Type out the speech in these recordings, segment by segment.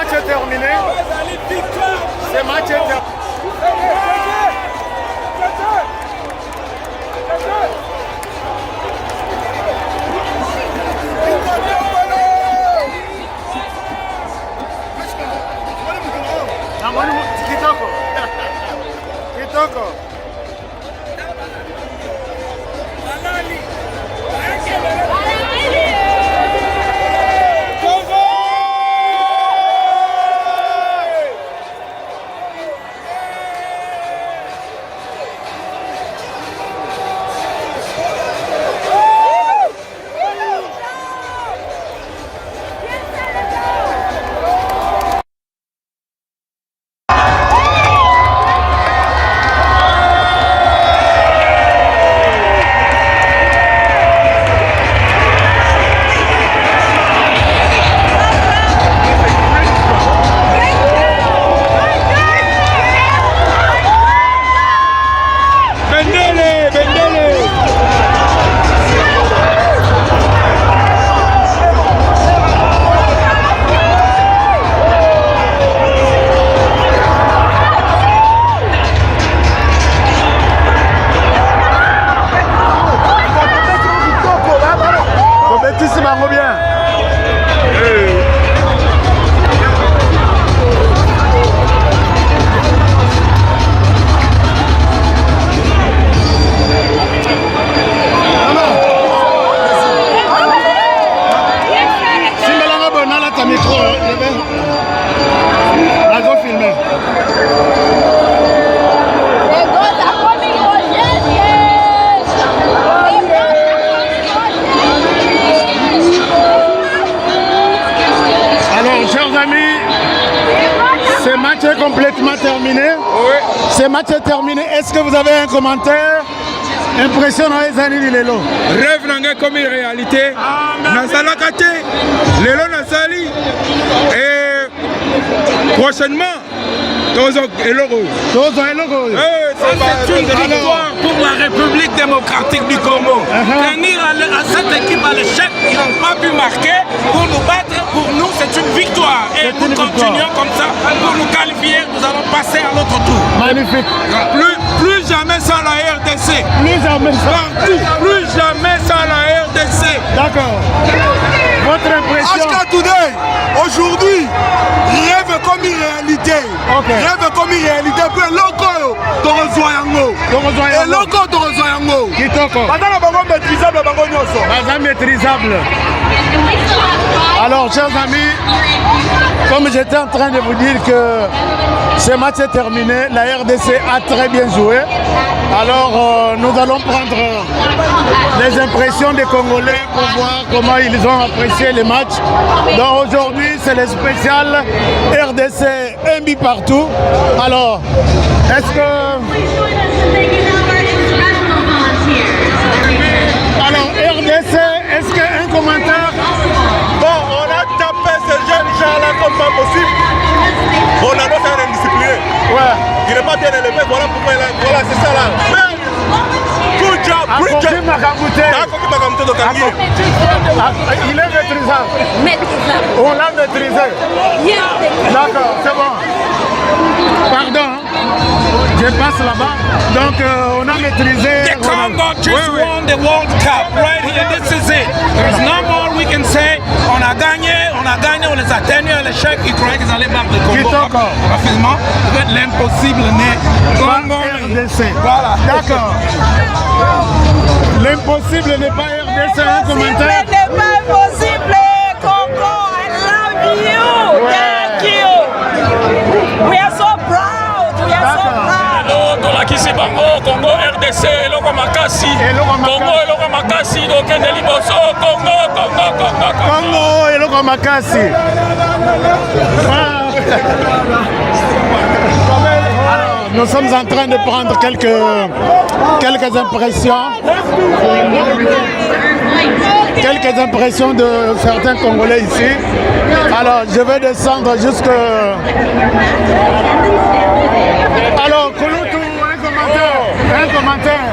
match est terminé. Ce match est terminé. Kitoko. Kitoko. Complètement terminé. Oui. Ce match est terminé. Est-ce que vous avez un commentaire? Impressionnant les années de Lelo. Rêve n'a comme une réalité. Nazala Kate, Lelo Nazali. Et prochainement, Tozo Eloro. C'est une victoire pour la République démocratique du Congo. Tenir à cette équipe à l'échec, ils n'ont pas pu marquer. Pour nous battre, pour nous, c'est une victoire. Et nous continuons comme ça pour nous qualifier. Nous allons passer à l'autre tour. Magnifique. Plus jamais sans la RDC. Plus jamais sans. Partout. Plus jamais sans la RDC. D'accord. Votre impression? HK Today, aujourd'hui, rêve comme une réalité. Okay. Rêve comme une réalité. Puis loco, Torozoyango. Et loco, Torozoyango. Kitoko. Madame Bango maîtrisable, Bango Nyoso. Madame maîtrisable. Alors, chers amis, comme j'étais en train de vous dire que ce match est terminé, la RDC a très bien joué. Alors, nous allons prendre les impressions des Congolais pour voir comment ils ont apprécié les matchs. Donc aujourd'hui, c'est le spécial RDC, un but partout. Alors, est-ce que... Alors, RDC, est-ce qu'un commentaire? Bon, on a tapé ce jeune gens-là comme pas possible. On a d'autres à indiscipliné. Ouais. Il n'est pas bien élevé, voilà pourquoi il a... Voilà, c'est ça là. Mais, good job, great job. Il est maîtrisable. On l'a maîtrisé. D'accord, c'est bon. Pardon, je passe là-bas. Donc, on a maîtrisé. The Congo just won the World Cup right here. This is it. There's no more we can say. On a gagné, on les a tenus à l'échec. Ils croyaient qu'ils allaient battre le Congo rapidement. L'impossible n'est Congo RDC. Voilà. D'accord. L'impossible n'est pas RDC. Un commentaire. N'est pas impossible. Congo, I love you. Thank you. We are so proud. We are so proud. Tolakisi bango Congo RDC eloko makasi. Congo eloko makasi dokende liboso Congo eloko makasi. Nous sommes en train de prendre quelques impressions. Quelques impressions de certains Congolais ici. Alors, je vais descendre jusque... Alors, Kouloutou, un commentaire.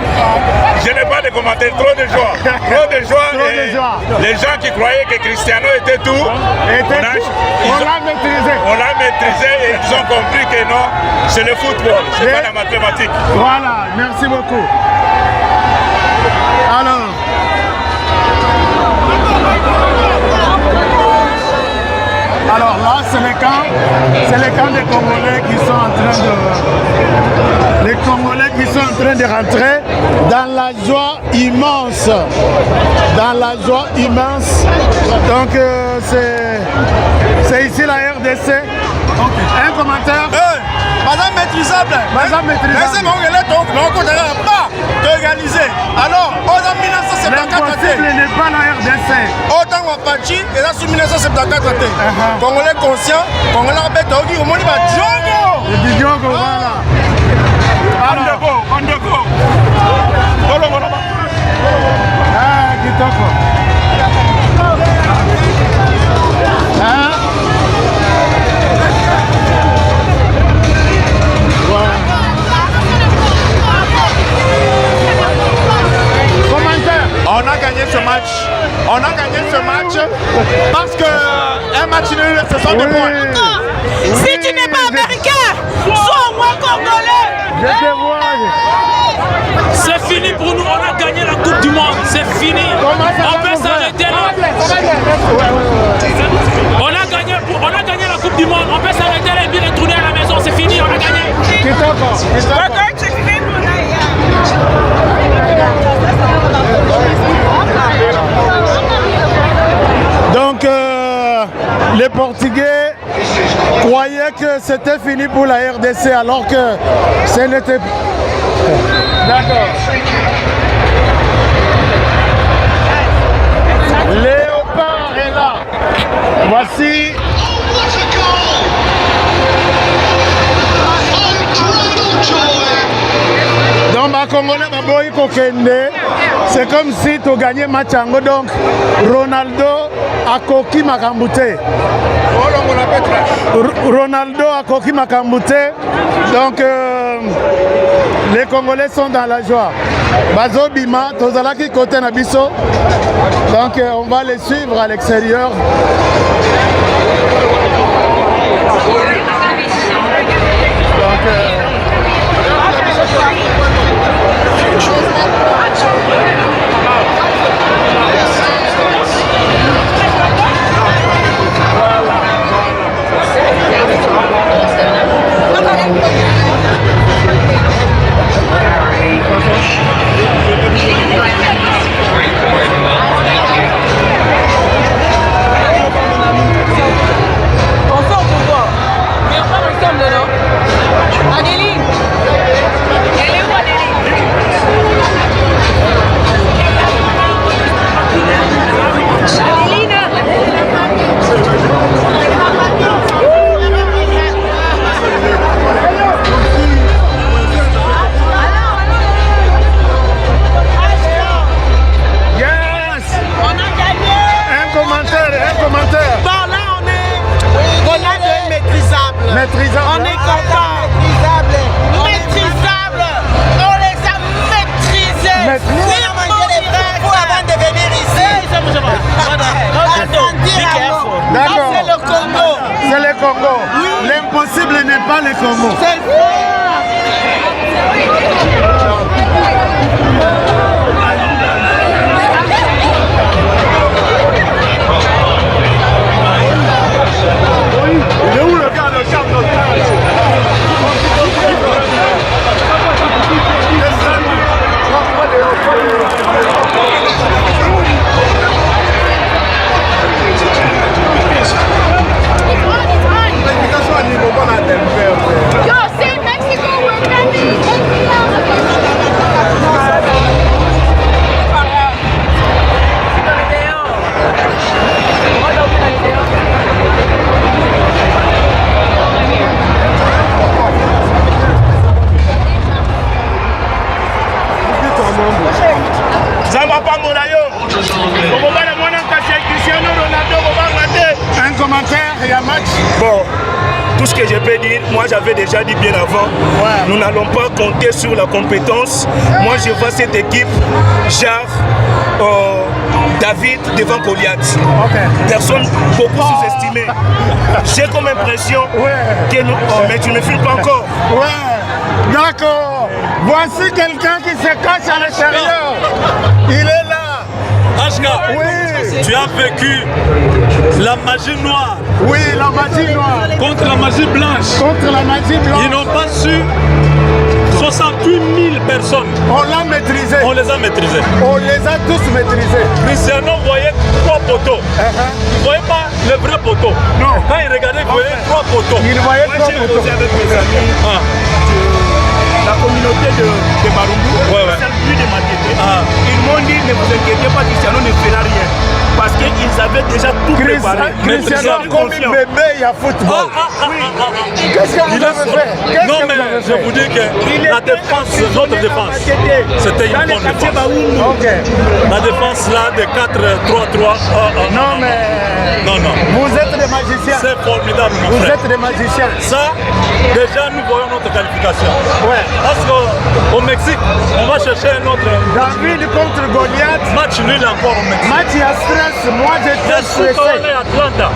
Je n'ai pas pas de commentaires, trop de joie. Trop de joie. Trop de joie. Les gens qui croyaient que Cristiano était tout, on l'a maîtrisé. On l'a maîtrisé et ils ont compris que non, c'est le football, c'est pas la mathématique. Voilà, merci beaucoup. Alors là, c'est les camps des Congolais qui sont en train de... Les Congolais qui sont en train de rentrer dans la joie immense. Dans la joie immense. Donc c'est ici la RDC. Un commentaire. Madame maîtrisable. Madame maîtrisable. Alors, en 1974, l'impossible n'est pas la RDC. autant on parti, et là, sous 1974, Congolais conscient, Congolais bête, au moins, il va Djongo. Le Djongo, voilà. Alors, on déco. Ah, kitoko. Hein? On a gagné ce match. On a gagné ce match parce que un match nul, ce sont des points. Si tu n'es pas américain, sois au moins congolais. Je te vois. C'est fini pour nous, on a gagné la Coupe du Monde, c'est fini. On peut s'arrêter là. On a gagné la Coupe du Monde, on peut s'arrêter là et bien retourner à la maison, c'est fini, on a gagné. Donc les Portugais croyaient que c'était fini pour la RDC alors que ce n'était pas. D'accord. Léopard est là. Voici. Donc, ma Congolais, c'est comme si tu gagnais match en go. Donc, Ronaldo a coquille Makambouté. Ronaldo a coquille Makambouté. Donc, les Congolais sont dans la joie. Bazo Bima, Tozalaki côté Nabiso. Donc, on va les suivre à l'extérieur. Maîtrisable. On est content. Maîtrisable. On les a maîtrisés. Avant de venir ici. D'accord. C'est le Congo. C'est le Congo. L'impossible n'est pas le Congo. C'est Il est où le gars de Cap Yo, say Mexico, we're coming. Un commentaire, il y a match. Bon, tout ce que je peux dire, moi j'avais déjà dit bien avant, nous n'allons pas compter sur la compétence. Moi je vois cette équipe, genre David devant Goliath. Personne beaucoup sous-estimé. J'ai comme impression que nous... Oh, mais tu ne filmes pas encore. Ouais, d'accord. Voici quelqu'un qui se cache à l'extérieur. Il est là. Ashka, oui. Tu as vécu la magie noire. Oui, la magie noire. Contre la magie blanche. Contre la magie blanche. Ils n'ont pas su. 68 000 personnes. On l'a maîtrisé. On les a maîtrisés. On les a tous maîtrisés. Cristiano voyait 3 poteaux. Il ne voyait pas le vrai poteau. Non. Quand il regardait, il voyait 3 poteaux. Il voyait 3 poteaux. Avec mes amis, la communauté de Barumbu, celle plus de Matete. Ils m'ont dit, ne vous inquiétez pas, Cristiano ne fera rien. Parce qu'ils avaient déjà tout préparé. Cristiano comme un bébé à football. Qu'est-ce que vous avez fait? Non, mais je vous dis que la défense, notre défense, c'était une bonne défense. La défense là de 4-3-3. Non, mais. Non. Vous êtes des magiciens. C'est formidable, mon frère. Vous êtes des magiciens. Ça, déjà, nous voyons notre qualification. Ouais. Parce qu'au Mexique, on va chercher un autre. David contre Goliath. Match nul encore au Mexique. Match à stress. Moi, j'étais stressé. Atlanta.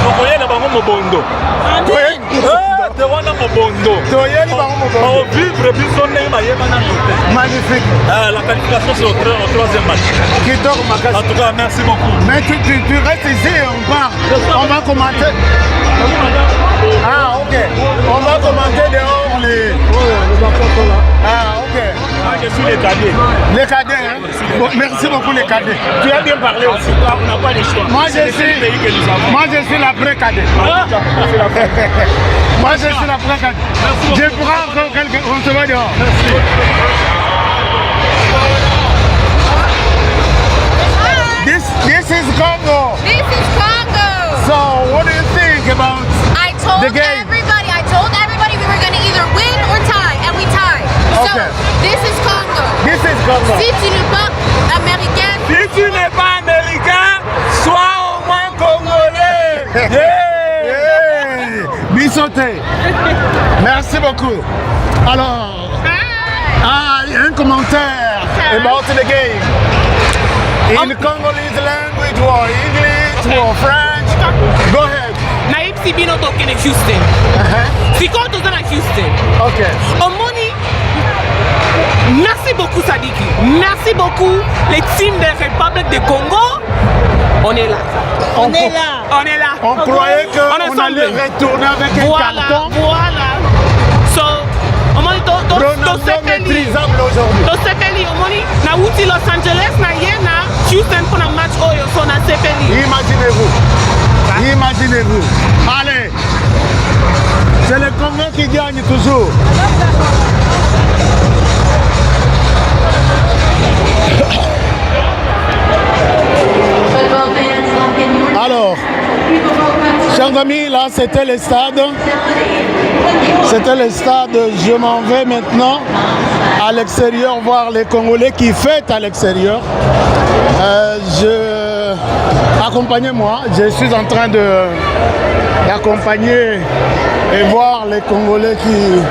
Vous voyez la bango mobondo. Magnifique. La qualification c'est au 3e match. En tout cas, merci beaucoup. Mais tu restes ici, on va commenter. Ah, ok. On va commenter dehors les... Ah, ok. Je suis les cadets. Les cadets, hein? Bon, merci beaucoup les cadets. Tu as bien parlé aussi. On n'a pas le choix. Moi, je suis l'après cadet. Moi, je suis l'après cadet. Je prends encore quelques... On se va dehors. This is Congo. This is Congo. So, what do you think about the game? I told everybody we were going to either win or tie, and we tied. Okay. So, this is Congo. This is Congo. Si tu n'es pas américain, si tu n'es pas américain, sois au moins congolais. Hey, Bissoté. Merci beaucoup. Alors, il y a un commentaire about the game. In Congolese language or English or French. Go ahead. Naib Sibino talking in Houston. Siko to in Houston. Okay. Omoni. Merci beaucoup Sadiki. Merci beaucoup les teams de République du Congo. On est là. On est là. On croyait qu'on allait retourner avec un carton. Voilà. So, Omoni Ronaldo maîtrisable aujourd'hui. To sepeli Omoni na wuti Los Angeles na yena Houston pour un match oyo so na sepeli. Imaginez-vous. Allez. C'est le Congo qui gagne toujours. Alors, chers amis, là c'était le stade. C'était le stade. Je m'en vais maintenant à l'extérieur voir les Congolais qui fêtent à l'extérieur. Accompagnez-moi, je suis en train d'accompagner et voir les Congolais qui...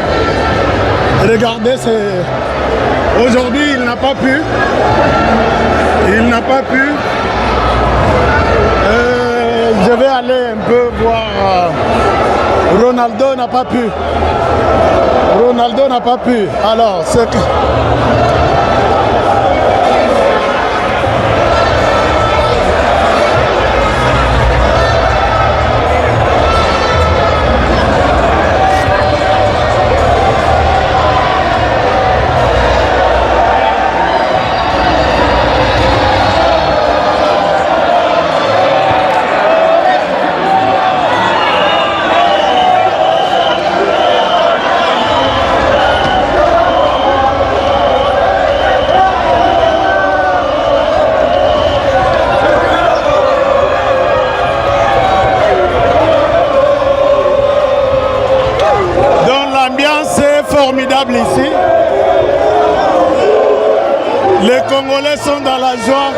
Regardez, aujourd'hui il n'a pas pu. Il n'a pas pu. Je vais aller un peu voir. Ronaldo n'a pas pu. Ronaldo n'a pas pu. Alors, c'est que... formidable ici. Les Congolais sont dans la joie.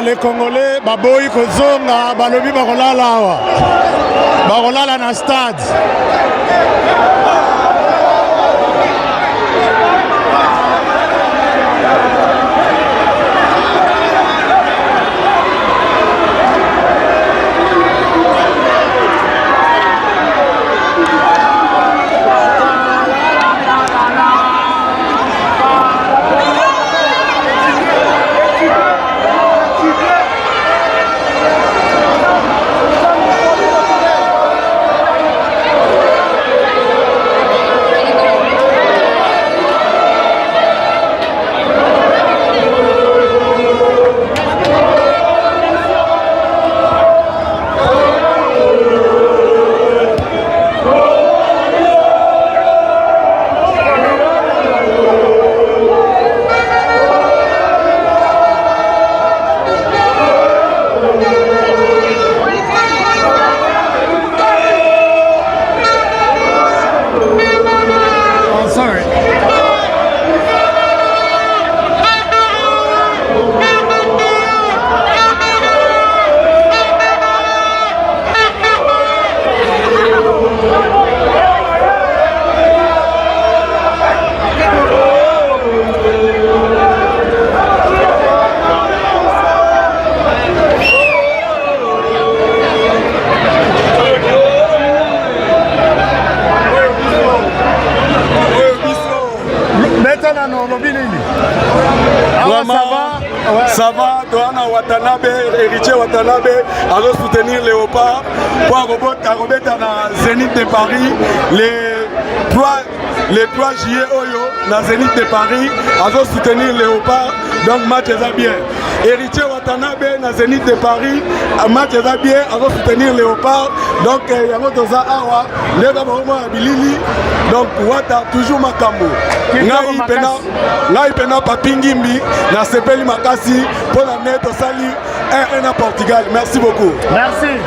les Congolais baboyi kozonga balobi bakolala awa bakolala na stade. Ça va, Doana Watanabe, héritier Watanabe, allons soutenir Léopard pour Arobet dans Zénith de Paris les 3 juillet Oyo dans Zénith de Paris, allons soutenir Léopard, donc match est bien. Héritier Watanabe dans Zénith de Paris, match est bien, allons soutenir Léopard, donc il y a un autre Awa, Bilili, donc Wata toujours Makambo. Ngai pena papingimbi na sepeli makasi pour la net au sali 1-1 à Portugal. Merci beaucoup. Merci.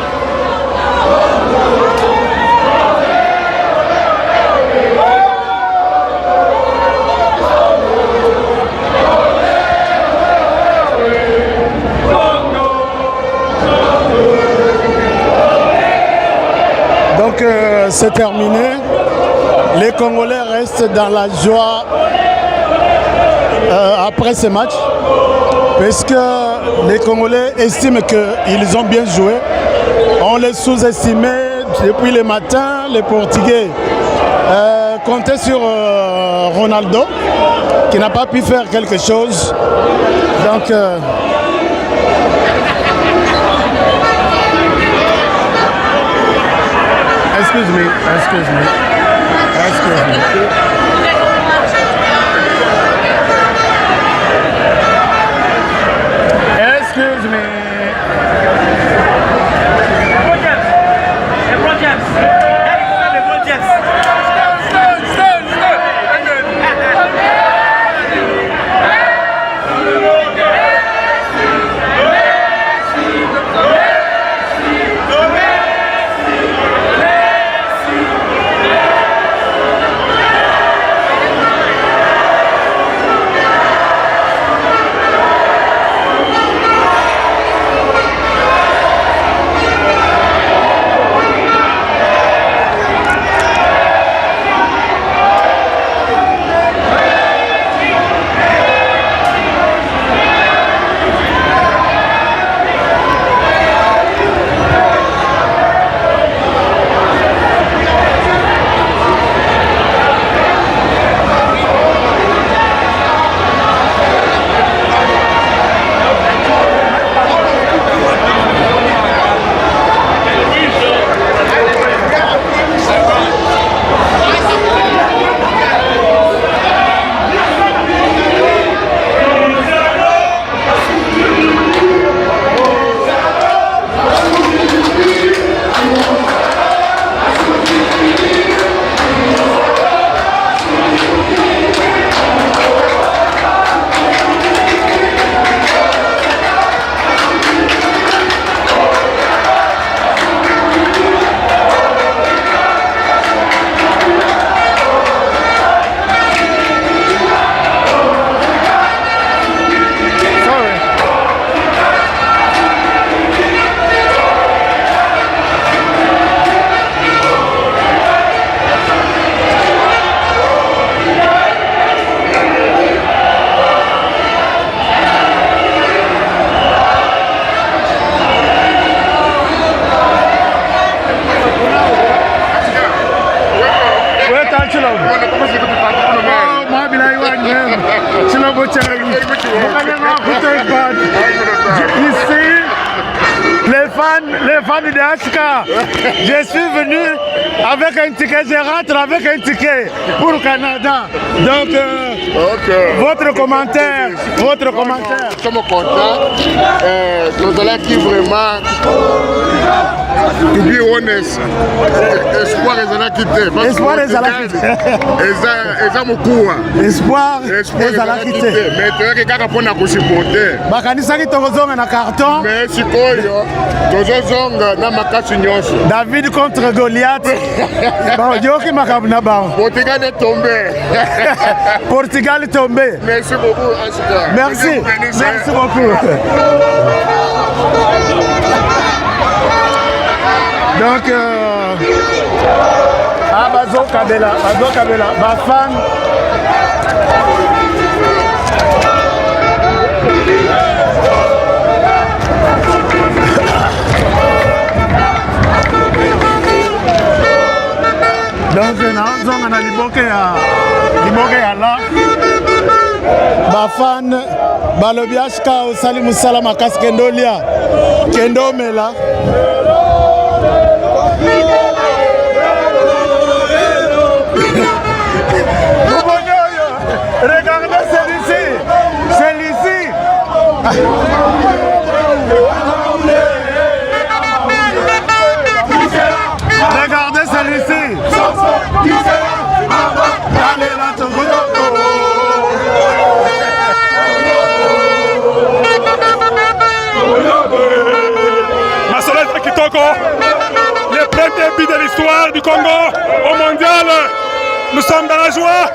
Donc c'est terminé. Les Congolais restent dans la joie après ce match parce que les Congolais estiment qu'ils ont bien joué. On les sous-estimait depuis le matin. Les Portugais comptaient sur Ronaldo qui n'a pas pu faire quelque chose. Donc excuse me. Ici, les fans de HK, je suis venu avec un ticket, je rentre avec un ticket pour le Canada. Donc, votre commentaire. Nous sommes contents. Nous allons qui vraiment to be honest, espoir ezala kite. Espoir ezala kite. Eza mokuwa. Espoir ezala kite. Mais toyaki kaka mpona kosupporter. Bakanisaki tokozonga na carton. Mais sikoyo tozozonga na makasi nyonso. David contre Goliath. Bayoki makambo na bango. Portugal est tombé. Portugal est tombé. Merci beaucoup Ashka. Merci. Merci beaucoup. Donc, Bazo Kabela, ma fan. Donc, on a liboke ya là. Ma fan, balobi HK osali musala makasi kendolia. Kendo mela. Regardez celui-ci. Regardez celui-ci. Allez là, Masoleta Kitoko, le premier but de l'histoire du Congo au mondial. Nous sommes dans la joie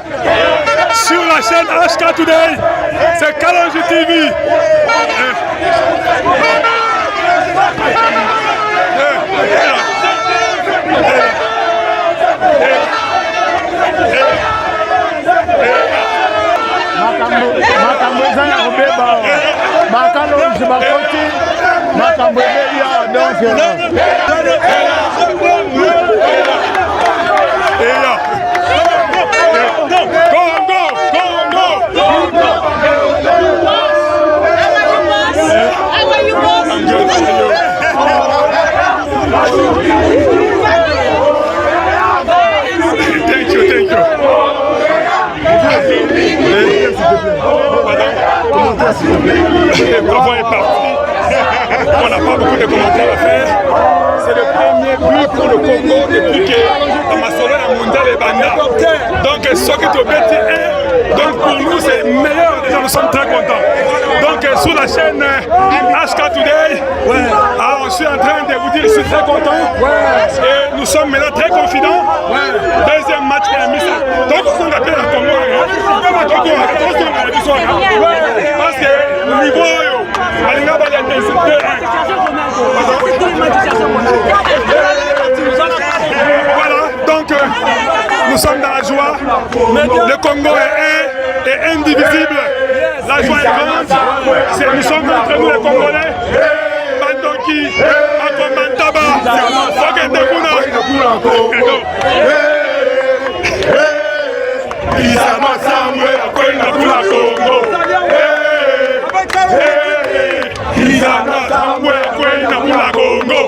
sur la chaîne HK Today. C'est Kalonji TV. Makambo eza ya kobeba Kalonji bakoti makambo ebeya donc Thank you. Le convoi est parti. On n'a pas beaucoup de commentaires à faire. C'est le premier but pour le Congo depuis que la Masolo est mondiale et Banda. Donc, ce qui est au BT1, donc pour nous c'est meilleur. Déjà, nous sommes très contents. Donc, sur la chaîne HK Today, alors je suis en train de vous dire que je suis très content. Et nous sommes maintenant très confidents. Deuxième match est mis. Donc, on appelle la Congo. Parce que le niveau, voilà, donc nous sommes dans la joie. Le Congo est indivisible. La joie est grande. Nous sommes entre nous les Congolais. Bandoki, Akomantaba, Fogendekuna. Isama Samwe, Akwena Kula Congo. Isama Samwe, Akwena Kula Congo.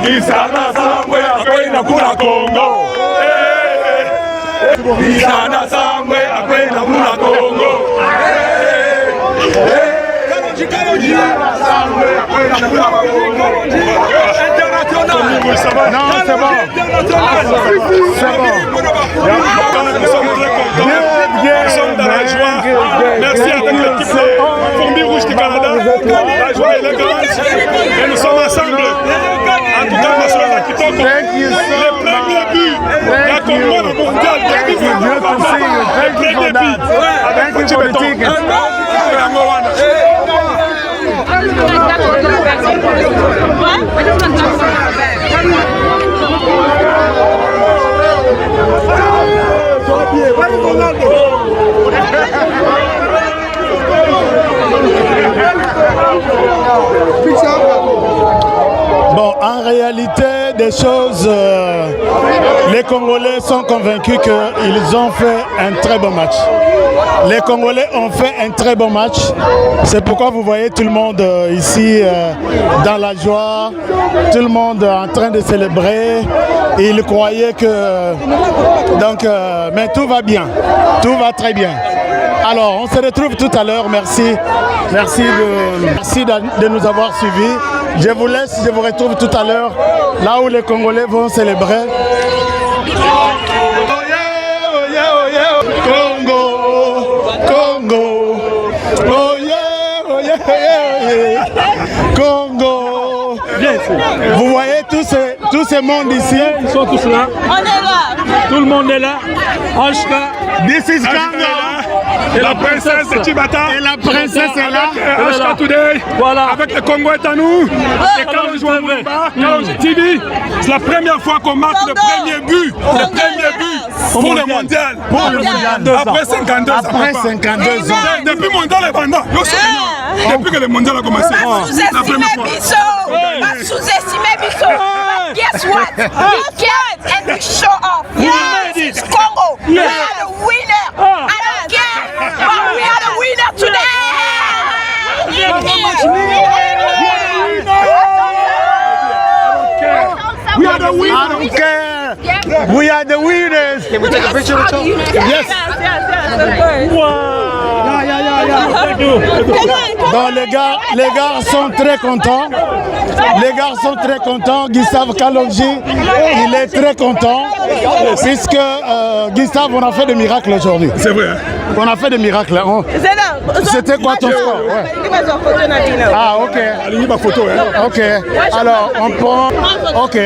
Isama Samwe, Akwena Kula Congo. Isama Samwe, Akwena Kula Congo. Non, c'est bon. C'est bon. Nous sommes très contents. Nous sommes dans la joie. Merci à toute l'équipe de Fourmi Rouge du Canada. La joie est grande. Et nous sommes ensemble. En tout cas, Masoleta Kitoko. Le premier but. La Congo le mondial. Le premier but. Avec Petit Béton. Bon, en réalité, des choses, les Congolais sont convaincus qu'ils ont fait un très bon match. Les Congolais ont fait un très bon match. C'est pourquoi vous voyez tout le monde ici dans la joie, tout le monde en train de célébrer. Ils croyaient que... Donc, mais tout va bien, tout va très bien. Alors, on se retrouve tout à l'heure. Merci. Merci de nous avoir suivis. Je vous laisse, je vous retrouve tout à l'heure, là où les Congolais vont célébrer. Congo, Congo, oh yeah, oh yeah, yeah. Congo. Vous voyez tous ces mondes ici. Ils sont tous là. On est là. Tout le monde est là. Ashka. This is Congo. Et la princesse Chibata. Et la princesse est là. Ashka Today. Voilà. Avec le Congo est à nous. Et quand on joue au Mumba, quand on joue TV, c'est la première fois qu'on marque le premier but. Le premier but pour le mondial. Pour le mondial. Après 52 ans. Après 52 ans. Depuis le mondial est pendant. Depuis que le mondial a commencé. La première fois. Sous-estimer Bisso. But guess what? We can and we show off. Yes, Congo. We are the winner. I don't care, but we are the winner today. We are the winners. I don't care. We are the winners. Can we take a picture with you? Yes. Bon, les gars sont très contents. Les gars sont très contents. Gustave Kalonji, il est très content. Puisque Gustave, on a fait des miracles aujourd'hui. C'est vrai. On a fait des miracles. C'était quoi ton score? Ah, ok. Allez, ma photo. Ok. Alors, on prend. Ok.